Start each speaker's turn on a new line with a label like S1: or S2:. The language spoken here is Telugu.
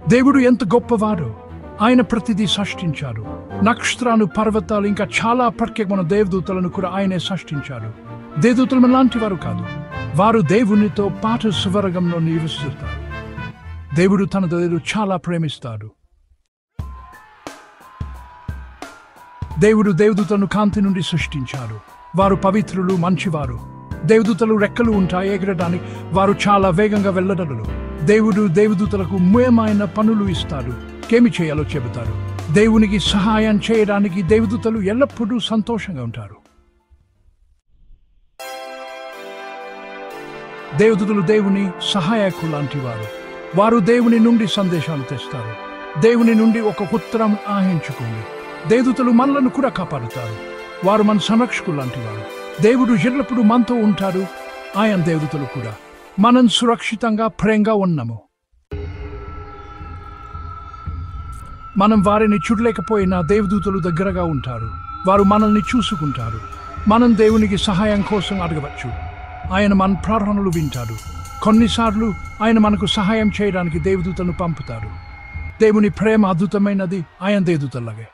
S1: దేవుడు ఎంత గొప్పవాడు. ఆయన ప్రతిదీ సృష్టించాడు. నక్షత్రాలు, పర్వతాలు, ఇంకా చాలా ప్రత్యేకమైన దేవదూతలను కూడా ఆయనే సృష్టించాడు. దేవదూతలు మనలాంటి వారు కాదు. వారు దేవునితో పాటు స్వర్గంలో నివసిస్తారు. దేవుడు తన దేవుడు చాలా ప్రేమిస్తాడు. దేవుడు దేవదూతలను కాంతి నుండి సృష్టించాడు. వారు పవిత్రులు, మంచివారు. దేవదూతలు రెక్కలు ఉంటాయి ఎగరడానికి. వారు చాలా వేగంగా వెళ్ళగలరు. దేవుడు దేవదూతలకు ముఖ్యమైన పనులు ఇస్తాడు. ఏమి చేయాలో చెబుతాడు. దేవునికి సహాయం చేయడానికి దేవదూతలు ఎల్లప్పుడూ సంతోషంగా ఉంటారు. దేవదూతలు దేవుని సహాయకులు లాంటి వారు. వారు దేవుని నుండి సందేశాలు తెస్తారు. దేవుని నుండి ఒక ఉత్తరం ఆహించుకోండి. దేవదూతలు మనలను కూడా కాపాడుతారు. వారు మన సంరక్షకులు లాంటి వారు. దేవుడు ఎల్లప్పుడూ మనతో ఉంటాడు. ఆయన దేవదూతలు కూడా మనం సురక్షితంగా ప్రేమగా ఉన్నాము. మనం వారిని చూడలేకపోయినా దేవదూతలు దగ్గరగా ఉంటారు. వారు మనల్ని చూసుకుంటారు. మనం దేవునికి సహాయం కోసం అడగవచ్చు. ఆయన మన ప్రార్థనలు వింటాడు. కొన్నిసార్లు ఆయన మనకు సహాయం చేయడానికి దేవదూతలను పంపుతాడు. దేవుని ప్రేమ అద్భుతమైనది. ఆయన దేవదూతలాగే